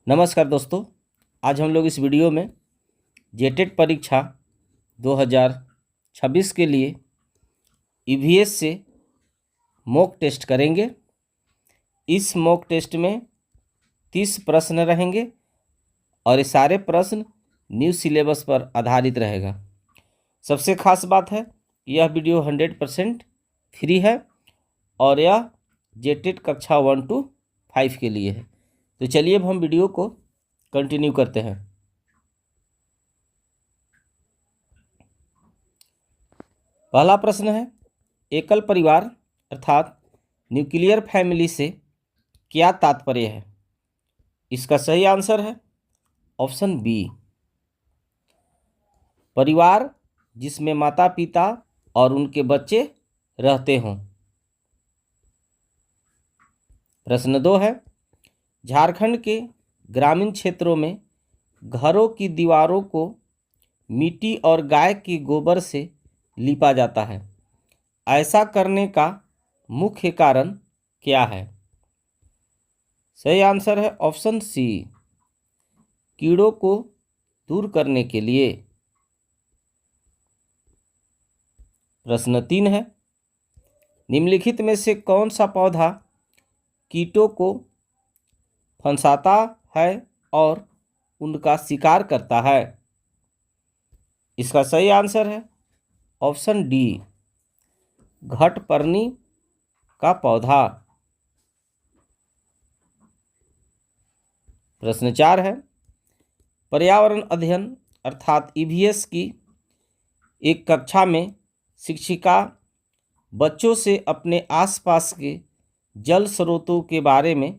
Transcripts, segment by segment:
नमस्कार दोस्तों, आज हम लोग इस वीडियो में जेटेट परीक्षा 2026 के लिए ईवीएस से मॉक टेस्ट करेंगे। इस मॉक टेस्ट में 30 प्रश्न रहेंगे और ये सारे प्रश्न न्यू सिलेबस पर आधारित रहेगा। सबसे खास बात है, यह वीडियो 100% फ्री है और यह जेटेट कक्षा 1 to 5 के लिए है। तो चलिए अब हम वीडियो को कंटिन्यू करते हैं। पहला प्रश्न है, एकल परिवार अर्थात न्यूक्लियर फैमिली से क्या तात्पर्य है? इसका सही आंसर है ऑप्शन बी, परिवार जिसमें माता पिता और उनके बच्चे रहते हों। प्रश्न 2 है, झारखंड के ग्रामीण क्षेत्रों में घरों की दीवारों को मिट्टी और गाय के गोबर से लिपा जाता है। ऐसा करने का मुख्य कारण क्या है? सही आंसर है ऑप्शन सी, कीड़ों को दूर करने के लिए। प्रश्न 3 है, निम्नलिखित में से कौन सा पौधा कीटों को फंसाता है और उनका शिकार करता है? इसका सही आंसर है ऑप्शन डी, घटपर्णी का पौधा। प्रश्न 4 है, पर्यावरण अध्ययन अर्थात ईवीएस की एक कक्षा में शिक्षिका बच्चों से अपने आसपास के जल स्रोतों के बारे में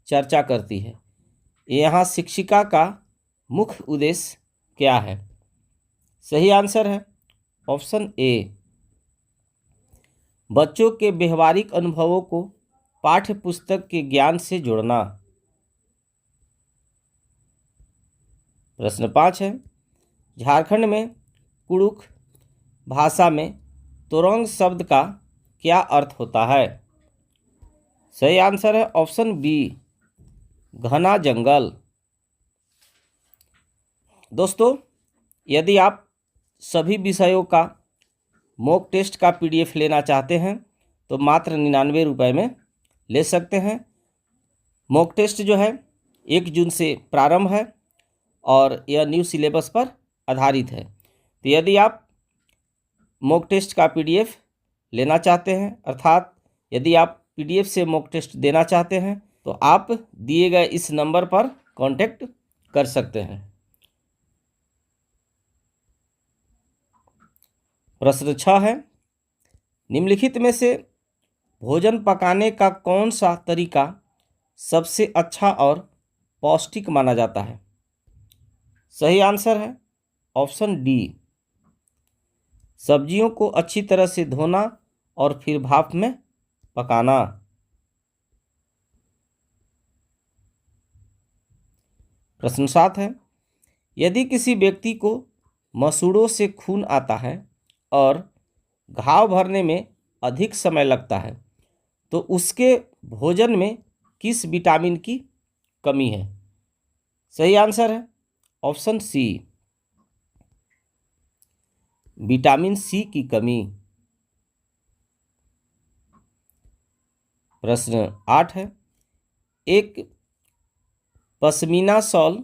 चर्चा करती है। यहाँ शिक्षिका का मुख्य उद्देश्य क्या है? सही आंसर है ऑप्शन ए, बच्चों के व्यवहारिक अनुभवों को पाठ्य पुस्तक के ज्ञान से जोड़ना। प्रश्न 5 है, झारखंड में कुड़ुख भाषा में तोरंग शब्द का क्या अर्थ होता है? सही आंसर है ऑप्शन बी, घना जंगल। दोस्तों, यदि आप सभी विषयों का मॉक टेस्ट का पीडीएफ लेना चाहते हैं तो मात्र 99 रुपये में ले सकते हैं। मॉक टेस्ट जो है 1 जून से प्रारंभ है और यह न्यू सिलेबस पर आधारित है। तो यदि आप मॉक टेस्ट का पीडीएफ लेना चाहते हैं, अर्थात यदि आप पीडीएफ से मॉक टेस्ट देना चाहते हैं, तो आप दिए गए इस नंबर पर कांटेक्ट कर सकते हैं। प्रश्न 6 है, निम्नलिखित में से भोजन पकाने का कौन सा तरीका सबसे अच्छा और पौष्टिक माना जाता है? सही आंसर है ऑप्शन डी, सब्जियों को अच्छी तरह से धोना और फिर भाप में पकाना। प्रश्न 7 है, यदि किसी व्यक्ति को मसूड़ों से खून आता है और घाव भरने में अधिक समय लगता है तो उसके भोजन में किस विटामिन की कमी है? सही आंसर है ऑप्शन सी, विटामिन सी की कमी। प्रश्न 8 है, एक पश्मीना शॉल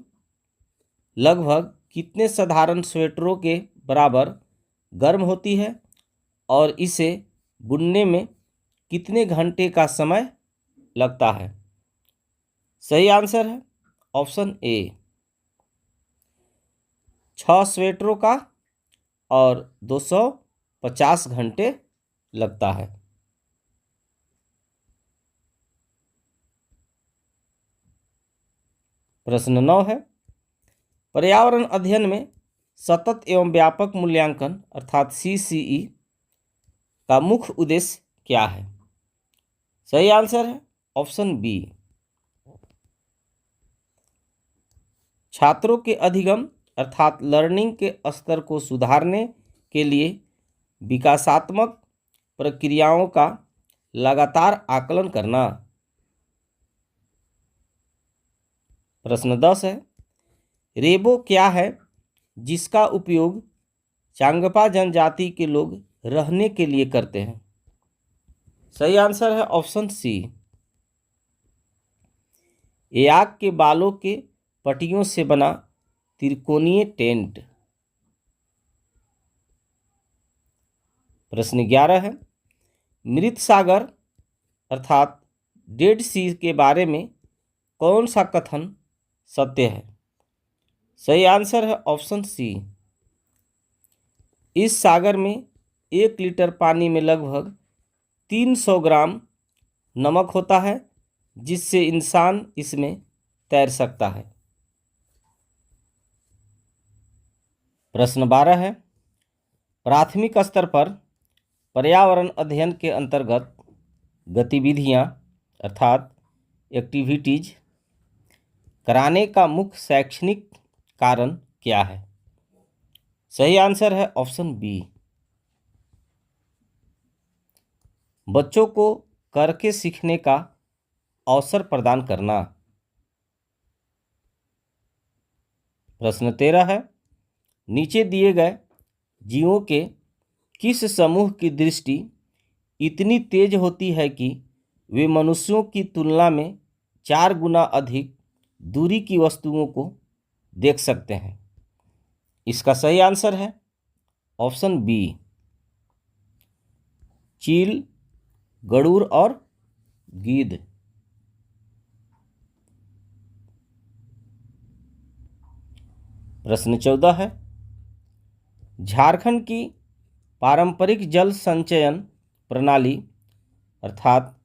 लगभग कितने साधारण स्वेटरों के बराबर गर्म होती है और इसे बुनने में कितने घंटे का समय लगता है? सही आंसर है ऑप्शन ए, 6 स्वेटरों का और 250 घंटे लगता है। प्रश्न 9 है, पर्यावरण अध्ययन में सतत एवं व्यापक मूल्यांकन अर्थात सीसीई का मुख्य उद्देश्य क्या है? सही आंसर है ऑप्शन बी, छात्रों के अधिगम अर्थात लर्निंग के स्तर को सुधारने के लिए विकासात्मक प्रक्रियाओं का लगातार आकलन करना। प्रश्न 10 है, रेबो क्या है जिसका उपयोग चांगपा जनजाति के लोग रहने के लिए करते हैं? सही आंसर है ऑप्शन सी, याक के बालों के पट्टियों से बना त्रिकोणीय टेंट। प्रश्न 11 है, मृत सागर अर्थात डेड सी के बारे में कौन सा कथन सत्य है? सही आंसर है ऑप्शन सी, इस सागर में 1 लीटर पानी में लगभग 300 ग्राम नमक होता है, जिससे इंसान इसमें तैर सकता है। प्रश्न 12 है, प्राथमिक स्तर पर पर्यावरण अध्ययन के अंतर्गत गतिविधियां अर्थात एक्टिविटीज कराने का मुख्य शैक्षणिक कारण क्या है? सही आंसर है ऑप्शन बी, बच्चों को करके सीखने का अवसर प्रदान करना। प्रश्न 13 है, नीचे दिए गए जीवों के किस समूह की दृष्टि इतनी तेज होती है कि वे मनुष्यों की तुलना में 4 गुना अधिक दूरी की वस्तुओं को देख सकते हैं? इसका सही आंसर है ऑप्शन बी, चील, गरुड़ और गीध। प्रश्न 14 है, झारखंड की पारंपरिक जल संचयन प्रणाली अर्थात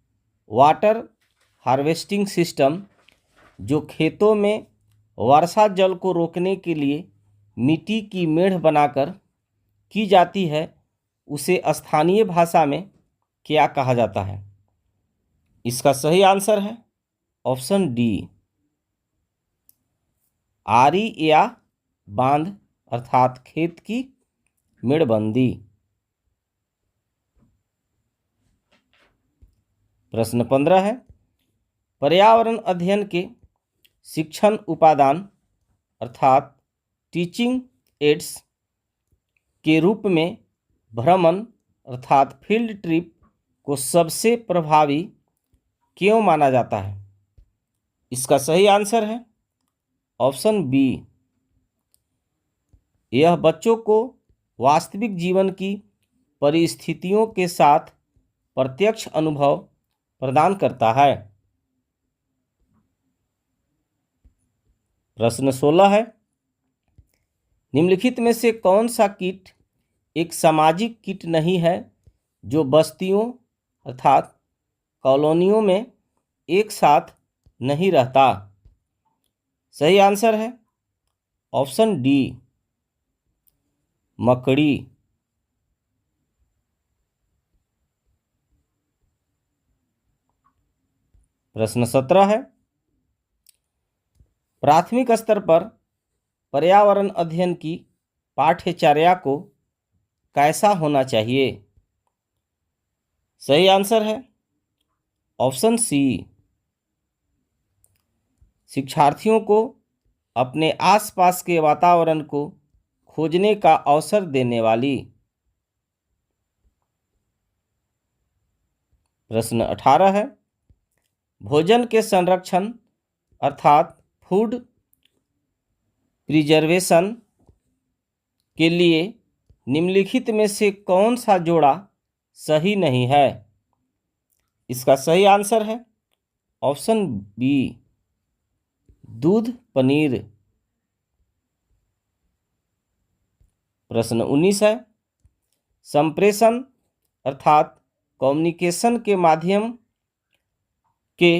वाटर हार्वेस्टिंग सिस्टम जो खेतों में वर्षा जल को रोकने के लिए मिट्टी की मेढ़ बनाकर की जाती है, उसे स्थानीय भाषा में क्या कहा जाता है? इसका सही आंसर है ऑप्शन डी, आरी या बांध अर्थात खेत की मेड़बंदी। प्रश्न 15 है, पर्यावरण अध्ययन के शिक्षण उपादान अर्थात टीचिंग एड्स के रूप में भ्रमण अर्थात फील्ड ट्रिप को सबसे प्रभावी क्यों माना जाता है? इसका सही आंसर है ऑप्शन बी, यह बच्चों को वास्तविक जीवन की परिस्थितियों के साथ प्रत्यक्ष अनुभव प्रदान करता है। प्रश्न 16 है, निम्नलिखित में से कौन सा कीट एक सामाजिक कीट नहीं है जो बस्तियों अर्थात कॉलोनियों में एक साथ नहीं रहता? सही आंसर है ऑप्शन डी, मकड़ी। प्रश्न 17 है, प्राथमिक स्तर पर पर्यावरण अध्ययन की पाठ्यचर्या को कैसा होना चाहिए? सही आंसर है ऑप्शन सी, शिक्षार्थियों को अपने आसपास के वातावरण को खोजने का अवसर देने वाली। प्रश्न 18 है, भोजन के संरक्षण अर्थात फूड प्रिजर्वेशन के लिए निम्नलिखित में से कौन सा जोड़ा सही नहीं है? इसका सही आंसर है ऑप्शन बी, दूध पनीर। प्रश्न 19 है, संप्रेषण अर्थात कम्युनिकेशन के माध्यम के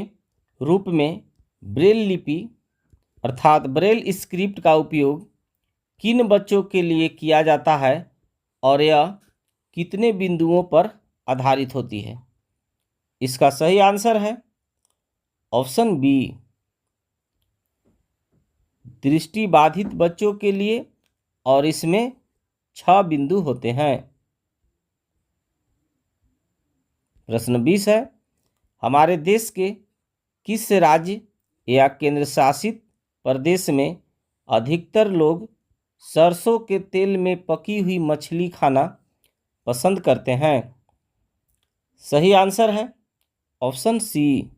रूप में ब्रेल लिपि अर्थात ब्रेल स्क्रिप्ट का उपयोग किन बच्चों के लिए किया जाता है और यह कितने बिंदुओं पर आधारित होती है? इसका सही आंसर है ऑप्शन बी, दृष्टिबाधित बच्चों के लिए और इसमें 6 बिंदु होते हैं। प्रश्न 20 है, हमारे देश के किस राज्य या केंद्र शासित प्रदेश में अधिकतर लोग सरसों के तेल में पकी हुई मछली खाना पसंद करते हैं? सही आंसर है ऑप्शन सी,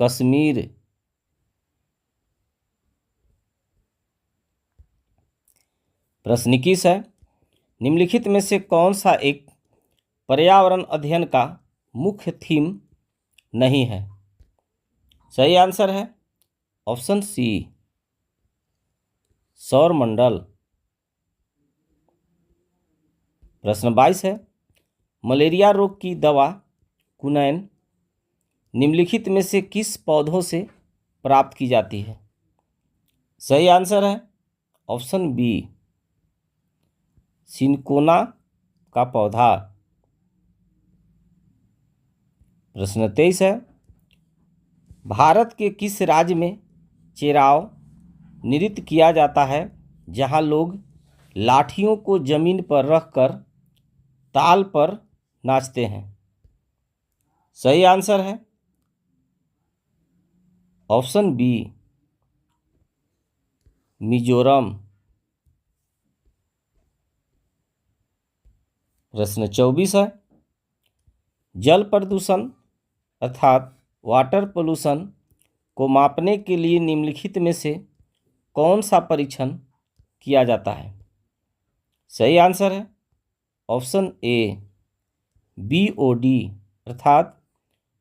कश्मीर। प्रश्न 21 है, निम्नलिखित में से कौन सा एक पर्यावरण अध्ययन का मुख्य थीम नहीं है? सही आंसर है ऑप्शन सी, सौरमंडल। प्रश्न 22 है, मलेरिया रोग की दवा क्विनैन निम्नलिखित में से किस पौधों से प्राप्त की जाती है? सही आंसर है ऑप्शन बी, सिनकोना का पौधा। प्रश्न 23 है, भारत के किस राज्य में चेराव नृत्य किया जाता है जहां लोग लाठियों को जमीन पर रखकर ताल पर नाचते हैं? सही आंसर है ऑप्शन बी, मिजोरम। प्रश्न 24 है, जल प्रदूषण अर्थात वाटर पोल्यूशन को मापने के लिए निम्नलिखित में से कौन सा परीक्षण किया जाता है? सही आंसर है ऑप्शन ए, BOD अर्थात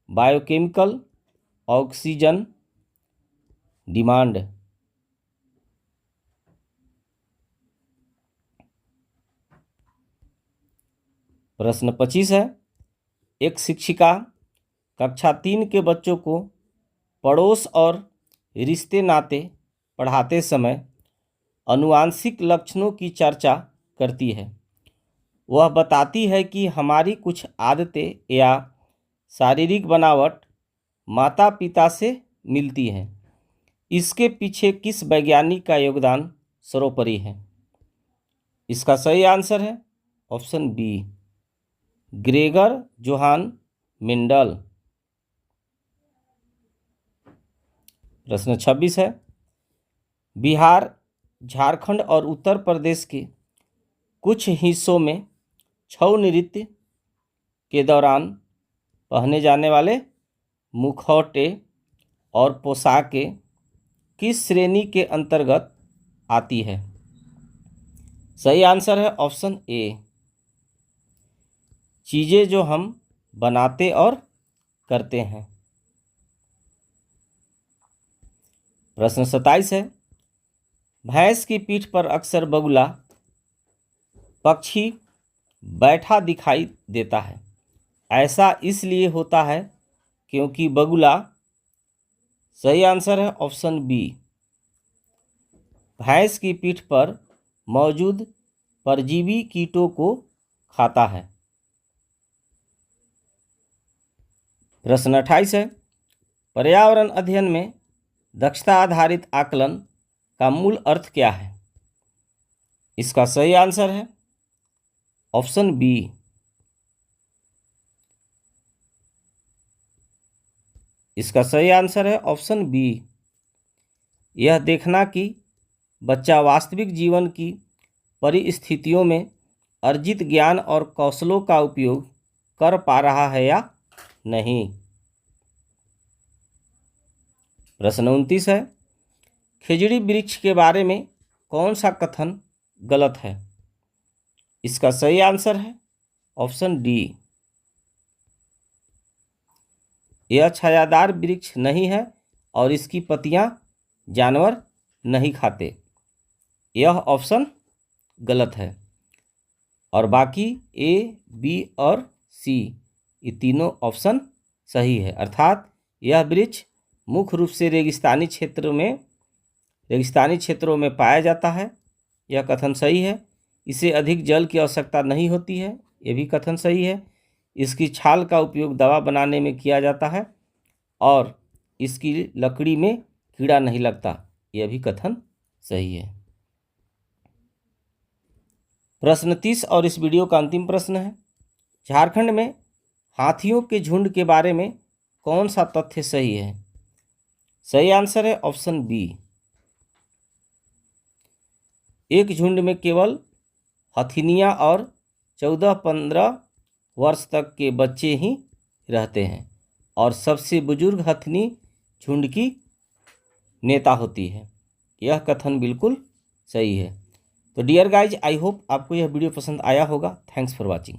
बायोकेमिकल ऑक्सीजन डिमांड। प्रश्न 25 है, एक शिक्षिका कक्षा 3 के बच्चों को पड़ोस और रिश्ते नाते पढ़ाते समय आनुवांशिक लक्षणों की चर्चा करती है। वह बताती है कि हमारी कुछ आदतें या शारीरिक बनावट माता पिता से मिलती हैं। इसके पीछे किस वैज्ञानिक का योगदान सर्वोपरि है? इसका सही आंसर है option B, Gregor Johann Mendel. प्रश्न 26 है, बिहार, झारखंड और उत्तर प्रदेश के कुछ हिस्सों में छऊ नृत्य के दौरान पहने जाने वाले मुखौटे और पोशाकें किस श्रेणी के अंतर्गत आती है? सही आंसर है ऑप्शन ए, चीज़ें जो हम बनाते और करते हैं। प्रश्न 27 है, भैंस की पीठ पर अक्सर बगुला पक्षी बैठा दिखाई देता है। ऐसा इसलिए होता है क्योंकि बगुला, सही आंसर है ऑप्शन बी, भैंस की पीठ पर मौजूद परजीवी कीटों को खाता है। प्रश्न 28 है, पर्यावरण अध्ययन में दक्षता आधारित आकलन का मूल अर्थ क्या है? इसका सही आंसर है ऑप्शन बी, इसका सही आंसर है ऑप्शन बी, यह देखना कि बच्चा वास्तविक जीवन की परिस्थितियों में अर्जित ज्ञान और कौशलों का उपयोग कर पा रहा है या नहीं। प्रश्न 29 है, खिजड़ी वृक्ष के बारे में कौन सा कथन गलत है? इसका सही आंसर है ऑप्शन डी, यह छायादार वृक्ष नहीं है और इसकी पत्तियां जानवर नहीं खाते। यह ऑप्शन गलत है और बाकी ए, बी और सी ये तीनों ऑप्शन सही है। अर्थात यह वृक्ष मुख्य रूप से रेगिस्तानी क्षेत्रों में पाया जाता है। यह कथन सही है। इसे अधिक जल की आवश्यकता नहीं होती है, यह भी कथन सही है। इसकी छाल का उपयोग दवा बनाने में किया जाता है और इसकी लकड़ी में कीड़ा नहीं लगता, यह भी कथन सही है। प्रश्न 30 और इस वीडियो का अंतिम प्रश्न है, झारखंड में हाथियों के झुंड के बारे में कौन सा तथ्य सही है? सही आंसर है ऑप्शन बी। एक झुंड में केवल हथिनियाँ और 14-15 वर्ष तक के बच्चे ही रहते हैं और सबसे बुजुर्ग हथिनी झुंड की नेता होती है। यह कथन बिल्कुल सही है। तो डियर गाइज, आई होप आपको यह वीडियो पसंद आया होगा। Thanks for watching.